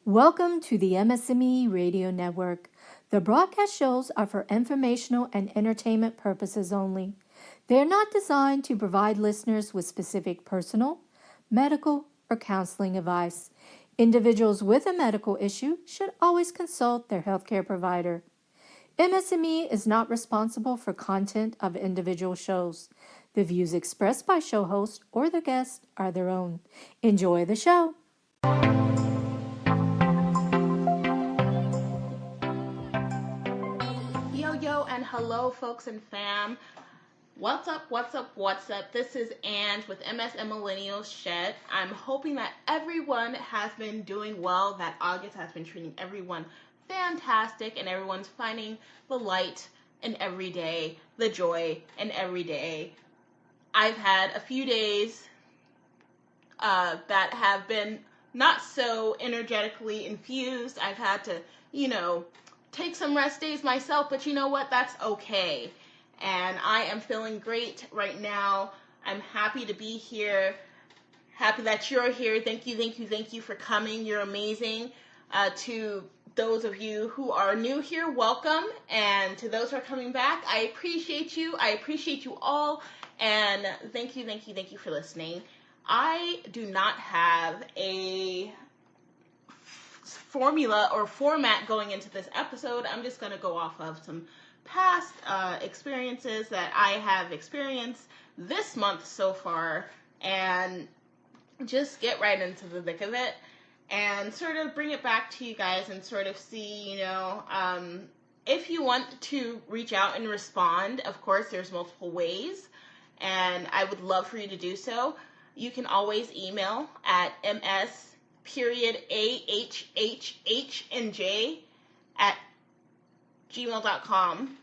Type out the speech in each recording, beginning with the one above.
Welcome to the MS&Me Radio Network. The broadcast shows are for informational and entertainment purposes only. They are not designed to provide listeners with specific personal, medical, or counseling advice. Individuals with a medical issue should always consult their healthcare provider. MS&Me is not responsible for content of individual shows. The views expressed by show hosts or their guests are their own. Enjoy the show. Yo, and hello, folks and fam. What's up? This is Ange with MS and Millennial Shed. I'm hoping that everyone has been doing well, that August has been treating everyone fantastic, and everyone's finding the light in every day, the joy in every day. I've had a few days that have been not so energetically infused. I've had to, take some rest days myself, but you know what? That's okay. And I am feeling great right now. I'm happy to be here. Happy that you're here. Thank you for coming. You're amazing. To those of you who are new here, welcome. And to those who are coming back, I appreciate you. I appreciate you all. And thank you for listening. I do not have a formula or format going into this episode. I'm just going to go off of some past experiences that I have experienced this month so far and just get right into the thick of it and sort of bring it back to you guys and sort of see, if you want to reach out and respond. Of course, there's multiple ways, and I would love for you to do so. You can always email at ms.ahhnj@gmail.com.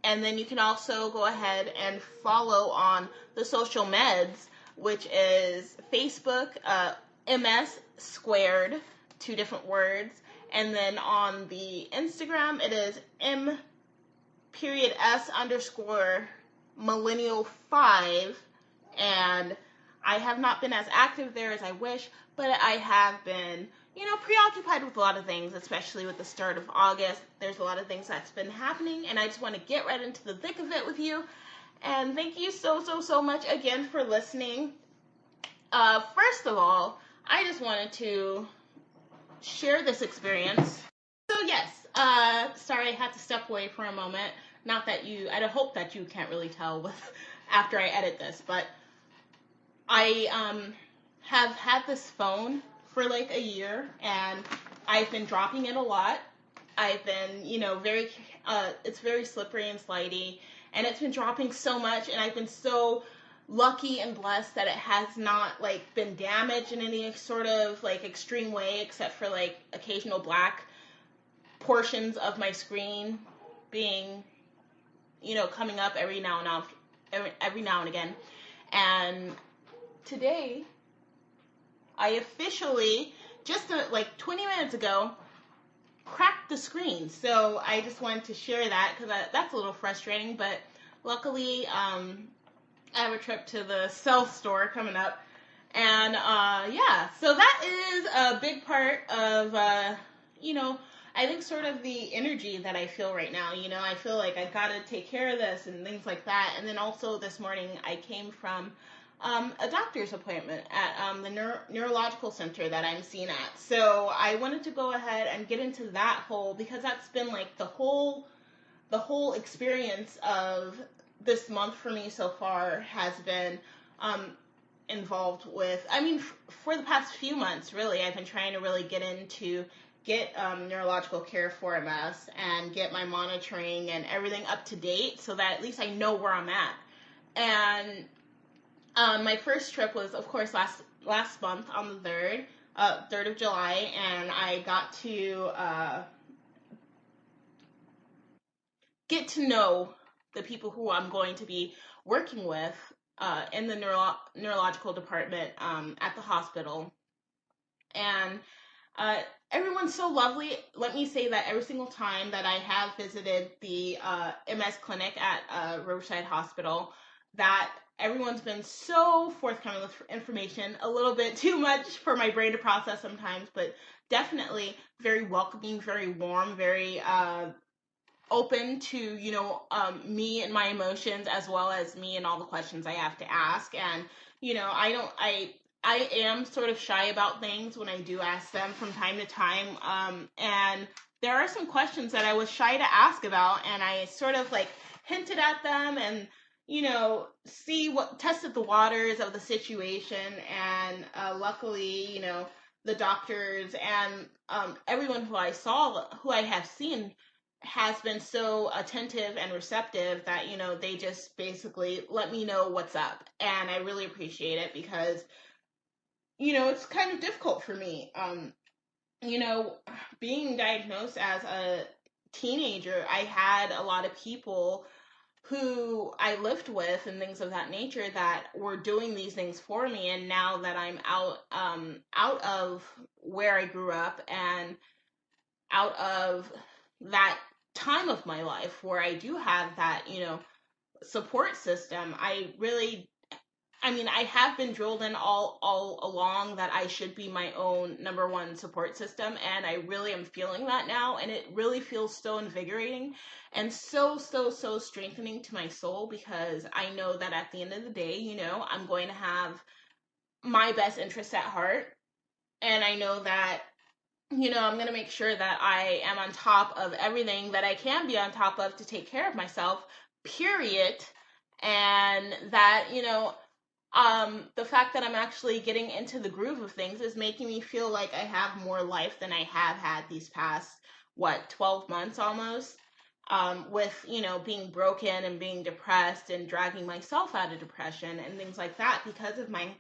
And then you can also go ahead and follow on the social meds, which is Facebook, MS squared, 2 different words. And then on the Instagram, it is M.S_millennial5. And I have not been as active there as I wish, but I have been, preoccupied with a lot of things, especially with the start of August. There's a lot of things that's been happening, and I just want to get right into the thick of it with you. And thank you so much again for listening. First of all, I just wanted to share this experience. So yes, sorry I had to step away for a moment. Not that I hope that you can't really tell after I edit this, but I have had this phone for like a year, and I've been dropping it a lot. I've been, it's very slippery and slidey, and it's been dropping so much, and I've been so lucky and blessed that it has not been damaged in any sort of extreme way, except for occasional black portions of my screen being, coming up every now and again. And today, I officially, just 20 minutes ago, cracked the screen. So I just wanted to share that because that's a little frustrating. But luckily, I have a trip to the cell store coming up. And so that is a big part of, I think sort of the energy that I feel right now. I feel like I got to take care of this and things like that. And then also this morning, I came from a doctor's appointment at the neurological center that I'm seen at. So I wanted to go ahead and get into that because that's been the whole experience of this month for me so far has been involved with, for the past few months, really, I've been trying to really get neurological care for MS and get my monitoring and everything up to date so that at least I know where I'm at. And my first trip was, of course, last month on the 3rd of July, and I got to get to know the people who I'm going to be working with in the neurological department at the hospital. And everyone's so lovely. Let me say that every single time that I have visited the MS clinic at Riverside Hospital, that everyone's been so forthcoming with information, a little bit too much for my brain to process sometimes, but definitely very welcoming, very warm, very open to, me and my emotions, as well as me and all the questions I have to ask. And I am sort of shy about things when I do ask them from time to time. And there are some questions that I was shy to ask about, and I sort of like hinted at them and tested the waters of the situation. And luckily, the doctors and everyone who I have seen has been so attentive and receptive that they just basically let me know what's up, and I really appreciate it, because it's kind of difficult for me. Being diagnosed as a teenager, I had a lot of people who I lived with and things of that nature that were doing these things for me. And now that I'm out of where I grew up and out of that time of my life where I do have that, support system, I have been drilled in all along that I should be my own number one support system, and I really am feeling that now, and it really feels so invigorating and so strengthening to my soul, because I know that at the end of the day, I'm going to have my best interests at heart, and I know that I'm going to make sure that I am on top of everything that I can be on top of to take care of myself, period. And that, the fact that I'm actually getting into the groove of things is making me feel like I have more life than I have had these past, 12 months almost, with, being broken and being depressed and dragging myself out of depression and things like that because of my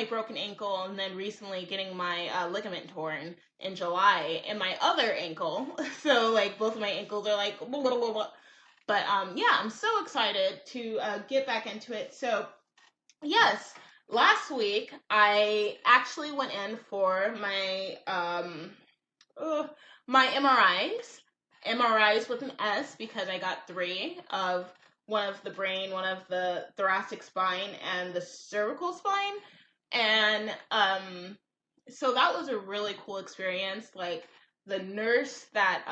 broken ankle, and then recently getting my ligament torn in July in my other ankle. So like both of my ankles are like blah, blah, blah, blah. But yeah, I'm so excited to get back into it. So yes, last week I actually went in for my MRIs with an S, because I got 3 of one of the brain, one of the thoracic spine, and the cervical spine. And so that was a really cool experience. Like, the nurse that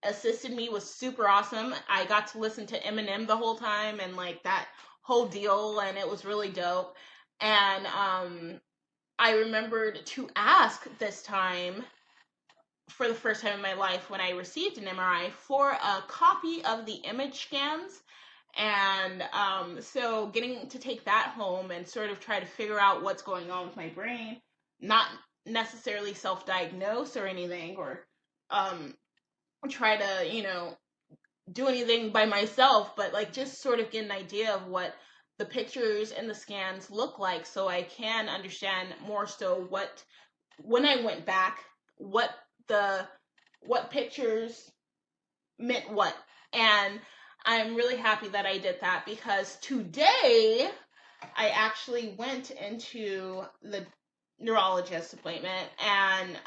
assisted me was super awesome. I got to listen to Eminem the whole time and like that whole deal, and it was really dope. And I remembered to ask this time, for the first time in my life when I received an MRI, for a copy of the image scans. And so getting to take that home and sort of try to figure out what's going on with my brain, not necessarily self-diagnose or anything, or try to, do anything by myself, but like just sort of get an idea of what the pictures and the scans look like, so I can understand more so when I went back, what pictures meant what. And I'm really happy that I did that, because today I actually went into the neurologist appointment, and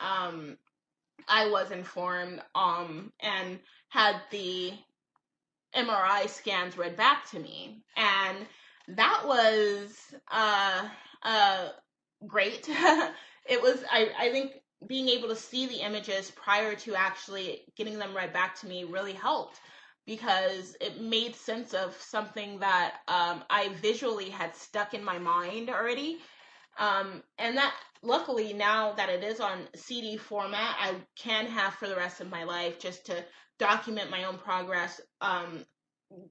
I was informed and had the MRI scans read back to me, and that was great. It was, I think, being able to see the images prior to actually getting them read back to me really helped, because it made sense of something that I visually had stuck in my mind already. And that, luckily, now that it is on CD format, I can have for the rest of my life, just to document my own progress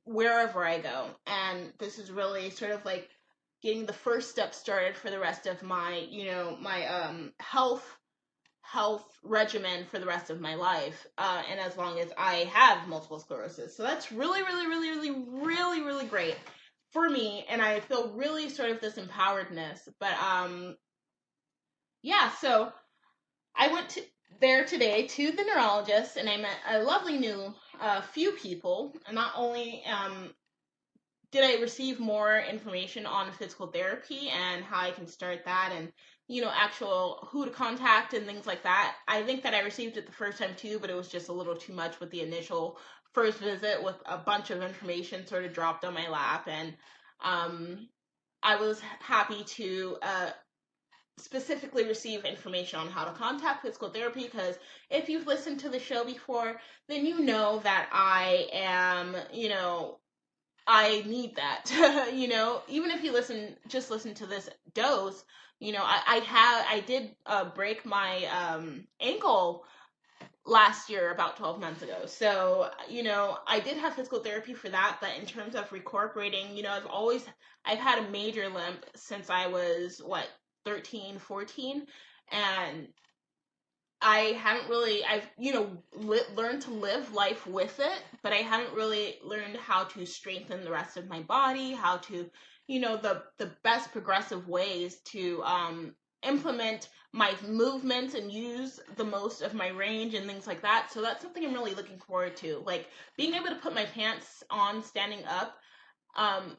wherever I go. And this is really sort of like getting the first step started for the rest of my, my health regimen for the rest of my life, and as long as I have multiple sclerosis. So that's really, really, really, really, really, really great for me, and I feel really sort of this empoweredness. But yeah, so I went there today to the neurologist, and I met a lovely new few people. And not only did I receive more information on physical therapy and how I can start that, and actual who to contact and things like that. I think that I received it the first time too, but it was just a little too much with the initial first visit, with a bunch of information sort of dropped on my lap. And I was happy to specifically receive information on how to contact physical therapy, because if you've listened to the show before, then you know that I am, I need that. Even if you just listen to this dose, I did break my ankle last year, about 12 months ago. So, I did have physical therapy for that, but in terms of recuperating, I've had a major limp since I was, 13, 14. And learned to live life with it, but I haven't really learned how to strengthen the rest of my body, how to, the best progressive ways to implement my movements and use the most of my range and things like that. So that's something I'm really looking forward to. Like being able to put my pants on standing up,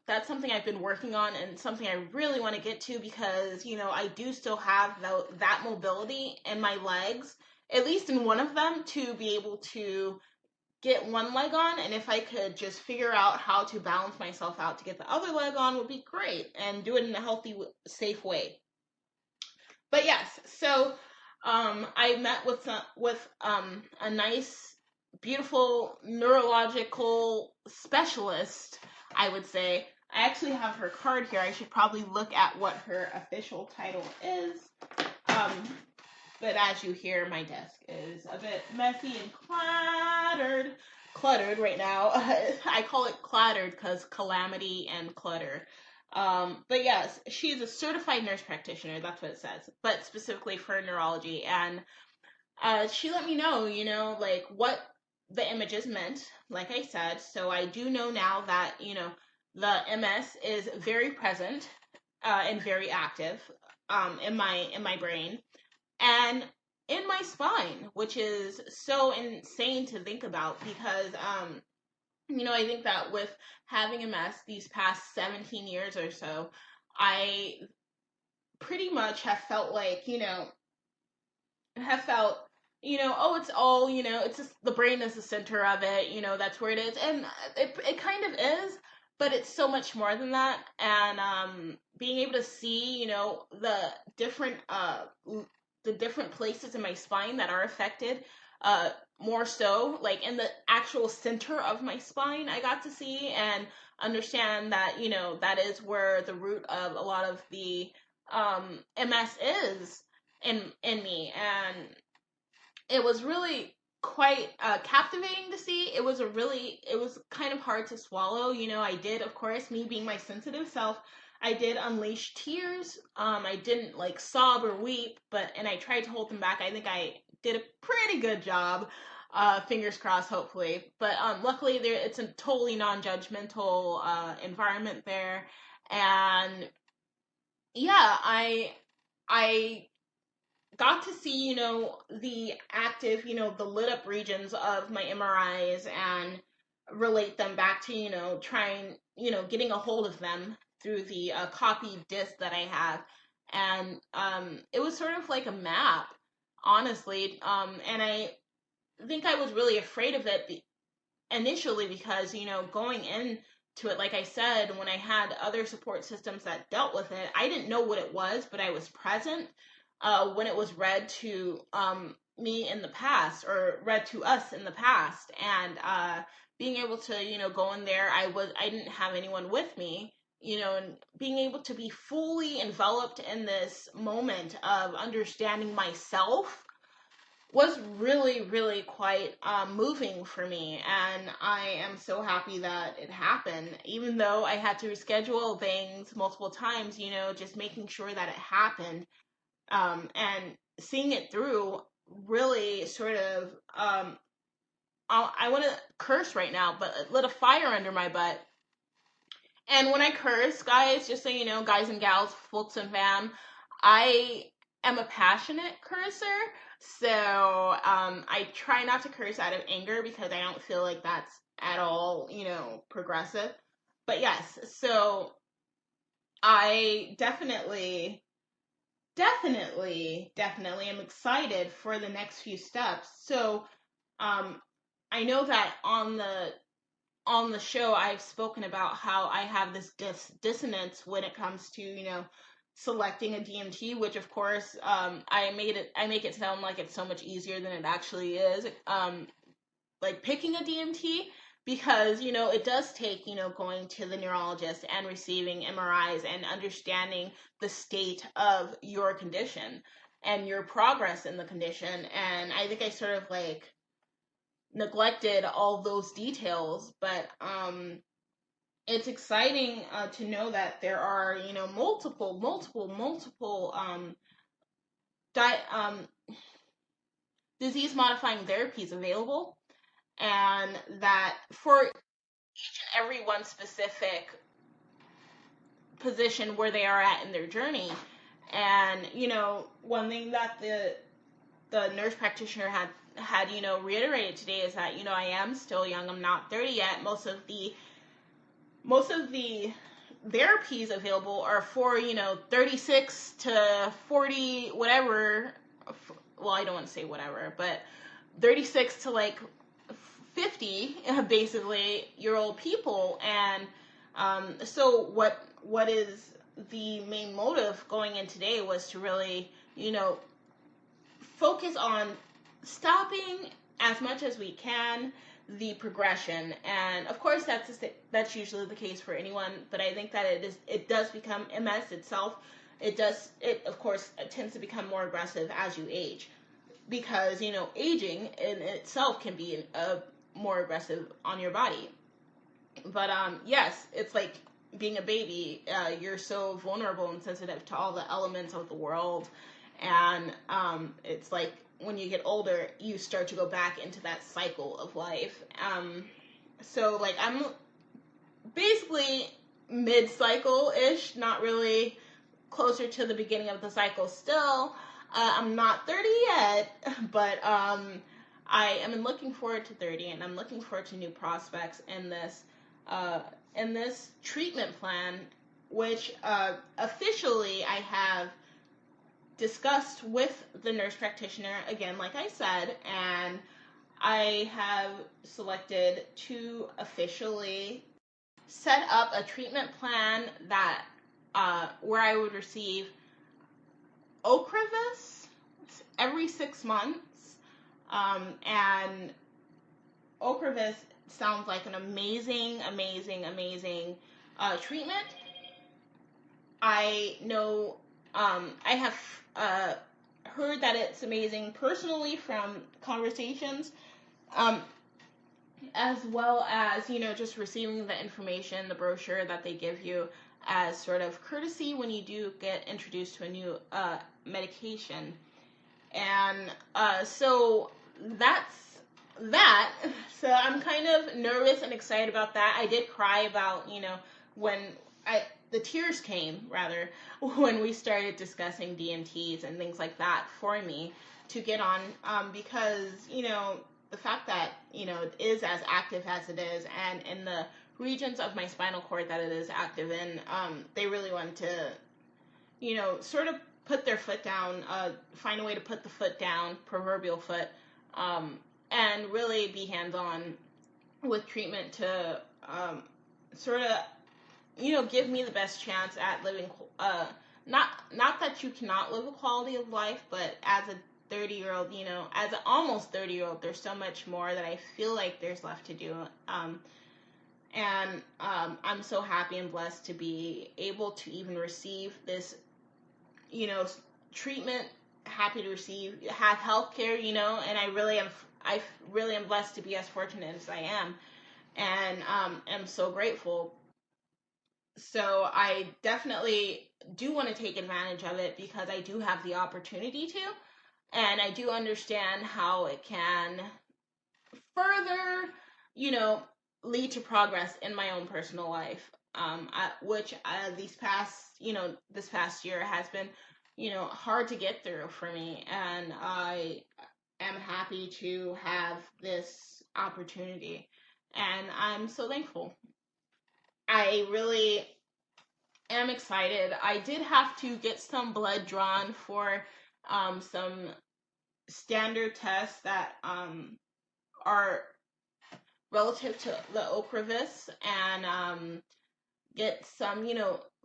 that's something I've been working on and something I really want to get to, because, I do still have that mobility in my legs, at least in one of them, to be able to get one leg on. And if I could just figure out how to balance myself out to get the other leg on, would be great, and do it in a healthy, safe way. But yes, so I met with a nice, beautiful neurological specialist, I would say. I actually have her card here. I should probably look at what her official title is. But as you hear, my desk is a bit messy and cluttered right now. I call it clattered because calamity and clutter. But yes, she's a certified nurse practitioner. That's what it says, but specifically for neurology. And she let me know, like what the images meant, like I said. So I do know now that, the MS is very present and very active in my brain and in my spine, which is so insane to think about, because I think that with having MS these past 17 years or so, I pretty much have felt like, oh, it's all, it's just the brain is the center of it, that's where it is. And it kind of is, but it's so much more than that. And being able to see, the different places in my spine that are affected, more so, like in the actual center of my spine, I got to see and understand that, that is where the root of a lot of the MS is in me. And it was really quite captivating to see. It was kind of hard to swallow. I did, of course, me being my sensitive self, I did unleash tears. I didn't like sob or weep, and I tried to hold them back. I think I did a pretty good job. Fingers crossed, hopefully. But luckily, it's a totally non-judgmental environment there, and yeah, I got to see, the active, the lit up regions of my MRIs and relate them back to, trying, getting a hold of them through the copied disc that I have. And it was sort of like a map, honestly. And I think I was really afraid of it initially because, going into it, like I said, when I had other support systems that dealt with it, I didn't know what it was, but I was present when it was read to me in the past, or read to us in the past. And being able to, go in there, I didn't have anyone with me, and being able to be fully enveloped in this moment of understanding myself was really, really quite moving for me. And I am so happy that it happened, even though I had to reschedule things multiple times, just making sure that it happened, and seeing it through really sort of, I want to curse right now, but it lit a fire under my butt. And when I curse, guys, just so you know, guys and gals, folks and fam, I am a passionate cursor. So I try not to curse out of anger, because I don't feel like that's at all, progressive. But yes, so I definitely am excited for the next few steps. So I know that on the on the show, I've spoken about how I have this dissonance when it comes to, selecting a DMT, which of course, I make it sound like it's so much easier than it actually is. Like picking a DMT, because, it does take, going to the neurologist and receiving MRIs and understanding the state of your condition and your progress in the condition. And I think I sort of like neglected all those details, but it's exciting to know that there are, multiple disease modifying therapies available, and that for each and every one specific position where they are at in their journey. And one thing that the nurse practitioner had reiterated today is that, I am still young. I'm not 30 yet. Most of the therapies available are for 36 to 40 whatever. Well, I don't want to say whatever, but 36 to like 50 basically year old people. And so what is the main motive going in today was to really focus on stopping as much as we can the progression. And of course that's usually the case for anyone, but I think that it does become MS itself. It of course tends to become more aggressive as you age, because aging in itself can be more aggressive on your body. But yes, it's like being a baby. You're so vulnerable and sensitive to all the elements of the world, and it's like when you get older, you start to go back into that cycle of life. So like I'm basically mid-cycle-ish, not really closer to the beginning of the cycle still. I'm not 30 yet, but I am looking forward to 30, and I'm looking forward to new prospects in this treatment plan, which officially I have discussed with the nurse practitioner, again, like I said, and I have selected to officially set up a treatment plan that where I would receive Ocrevus every 6 months, and Ocrevus sounds like an amazing treatment. I know I have heard that it's amazing personally from conversations, as well as, just receiving the information, the brochure that they give you as sort of courtesy when you do get introduced to a new medication. And so that's that. So I'm kind of nervous and excited about that. I did cry about, when the tears came, rather, when we started discussing DMTs and things like that for me to get on, because, the fact that, it is as active as it is, and in the regions of my spinal cord that it is active in, they really want to, sort of put their foot down, find a way to put the foot down, proverbial foot, and really be hands-on with treatment to sort of, give me the best chance at living, not that you cannot live a quality of life, but as a 30-year-old, as an almost 30-year-old, there's so much more that I feel like there's left to do. And I'm so happy and blessed to be able to even receive this, treatment, happy to have healthcare, and I really am blessed to be as fortunate as I am, and am so grateful. So I definitely do want to take advantage of it, because I do have the opportunity to, and I do understand how it can further, lead to progress in my own personal life, which this past year has been, hard to get through for me, and I am happy to have this opportunity, and I'm so thankful. I really am excited. I did have to get some blood drawn for some standard tests that are relative to the Ocrevus and get some,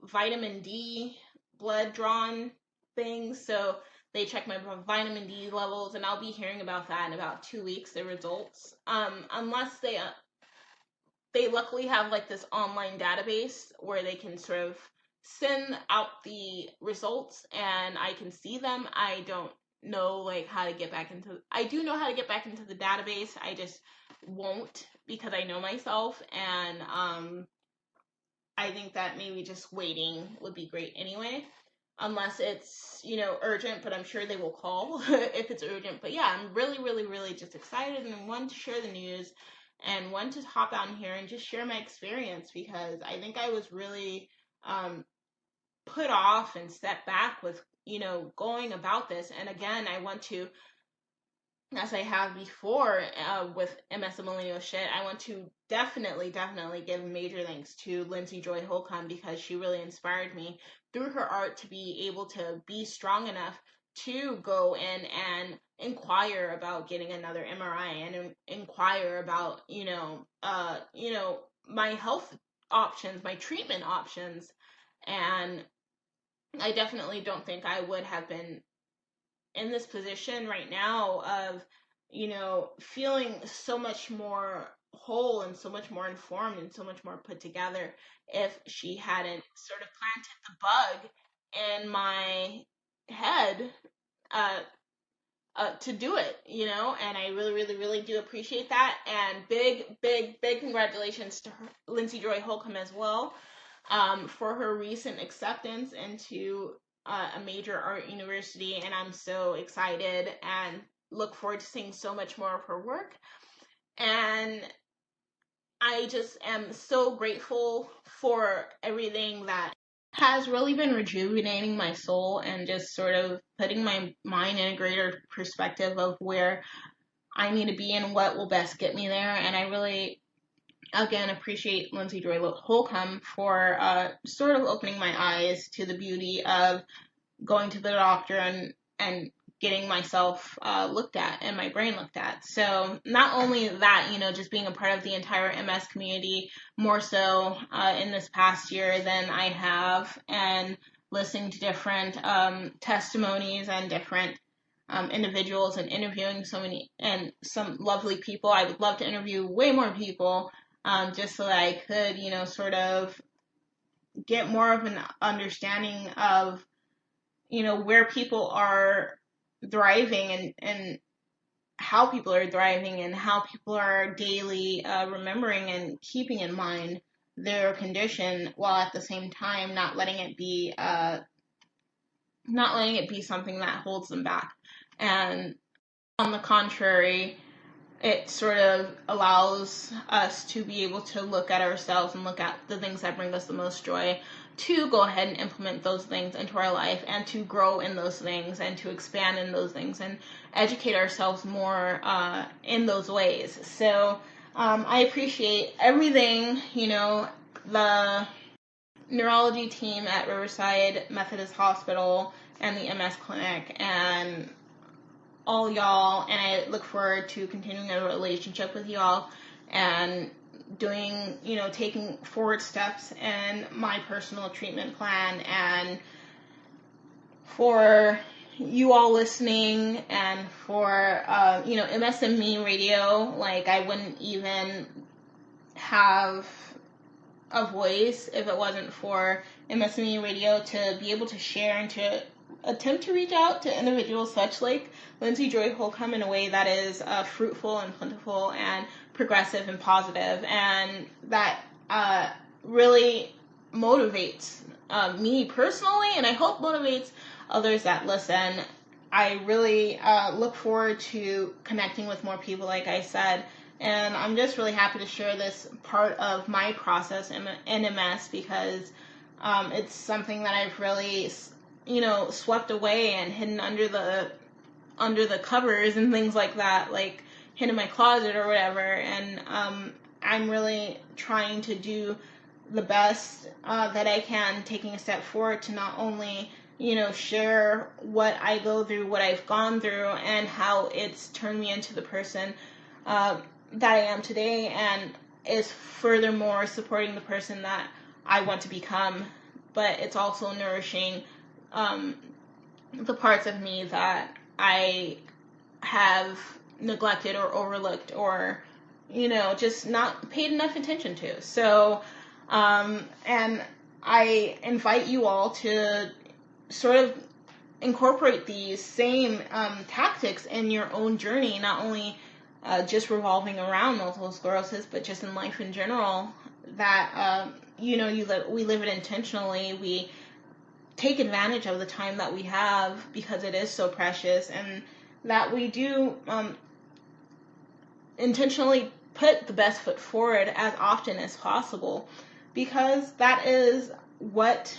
vitamin D blood drawn things. So they check my vitamin D levels, and I'll be hearing about that in about 2 weeks, the results. Unless they luckily have like this online database where they can sort of send out the results and I can see them. I don't know like how to get back into I do know how to get back into the database. I just won't because I know myself, and I think that maybe just waiting would be great anyway. Unless it's, urgent, but I'm sure they will call if it's urgent. But yeah, I'm really, really, really just excited and one to share the news and one to hop on here and just share my experience, because I think I was really put off and set back with, going about this. And again, I want to, as I have before with MS and Millennial shit, I want to definitely give major thanks to Lindsay Joy Holcomb, because she really inspired me through her art to be able to be strong enough to go in and inquire about getting another MRI and inquire about, my health options, my treatment options. And I definitely don't think I would have been in this position right now of, feeling so much more whole and so much more informed and so much more put together if she hadn't sort of planted the bug in my head to do it, and I really, really, really do appreciate that. And big congratulations to her, Lindsay Joy Holcomb as well, for her recent acceptance into a major art university, and I'm so excited and look forward to seeing so much more of her work. And I just am so grateful for everything that has really been rejuvenating my soul and just sort of putting my mind in a greater perspective of where I need to be and what will best get me there. And I really, again, appreciate Lindsay Joy Holcomb for sort of opening my eyes to the beauty of going to the doctor and getting myself looked at and my brain looked at. So not only that, just being a part of the entire MS community more so in this past year than I have, and listening to different testimonies and different individuals and interviewing so many and some lovely people. I would love to interview way more people just so that I could, sort of get more of an understanding of, where people are thriving and how people are thriving and how people are daily remembering and keeping in mind their condition, while at the same time not letting it be something that holds them back. And on the contrary, it sort of allows us to be able to look at ourselves and look at the things that bring us the most joy, to go ahead and implement those things into our life and to grow in those things and to expand in those things and educate ourselves more in those ways. So I appreciate everything, the neurology team at Riverside Methodist Hospital and the MS clinic and all y'all, and I look forward to continuing a relationship with y'all and doing, taking forward steps in my personal treatment plan. And for you all listening, and for, MS&Me radio, like I wouldn't even have a voice if it wasn't for MS&Me radio to be able to share and to attempt to reach out to individuals such like Lindsay Joy Holcomb in a way that is fruitful and plentiful and progressive and positive, and that really motivates me personally, and I hope motivates others that listen. I really look forward to connecting with more people, like I said, and I'm just really happy to share this part of my process in MS, because it's something that I've really, swept away and hidden under the covers and things like that, like hidden in my closet or whatever. And I'm really trying to do the best that I can, taking a step forward to not only, share what I go through, what I've gone through, and how it's turned me into the person that I am today, and is furthermore supporting the person that I want to become. But it's also nourishing the parts of me that I have neglected or overlooked, or just not paid enough attention to. So and I invite you all to sort of incorporate these same tactics in your own journey, not only just revolving around multiple sclerosis, but just in life in general. That we live it intentionally. We take advantage of the time that we have, because it is so precious, and that we do intentionally put the best foot forward as often as possible, because that is what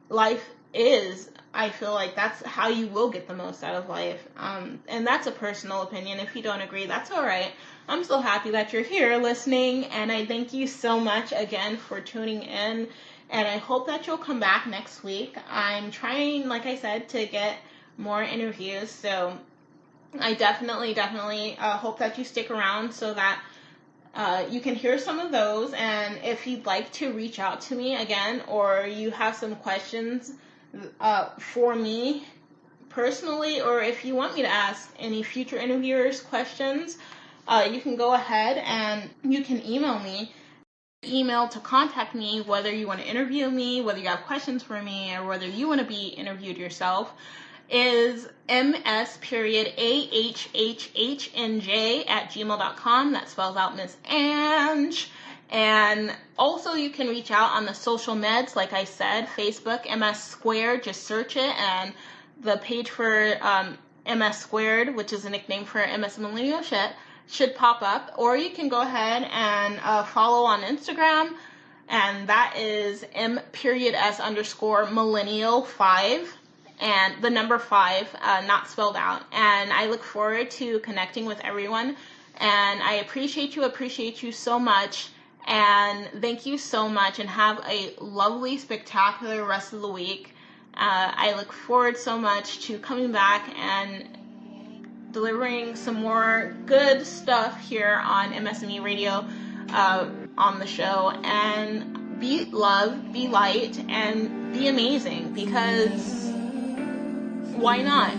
life is. I feel like that's how you will get the most out of life. And that's a personal opinion. If you don't agree, that's all right. I'm so happy that you're here listening, and I thank you so much again for tuning in, and I hope that you'll come back next week. I'm trying, like I said, to get more interviews, so I definitely hope that you stick around so that you can hear some of those. And if you'd like to reach out to me again, or you have some questions for me personally, or if you want me to ask any future interviewers questions, you can go ahead and you can email me. Email to contact me, whether you want to interview me, whether you have questions for me, or whether you want to be interviewed yourself, is ms.ahhhnj@gmail.com. That spells out Miss Ange. And also you can reach out on the social meds, like I said, Facebook, MS Squared, just search it, and the page for MS Squared, which is a nickname for MS Millennial should pop up. Or you can go ahead and follow on Instagram, and that is M.S_millennial5, and the number 5, not spelled out. And I look forward to connecting with everyone, and I appreciate you so much. And thank you so much, and have a lovely, spectacular rest of the week. I look forward so much to coming back and delivering some more good stuff here on MS&Me Radio on the show. And be love, be light, and be amazing, because why not?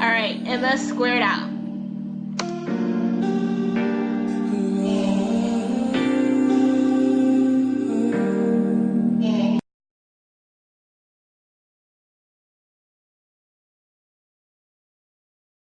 All right, MS Squared out.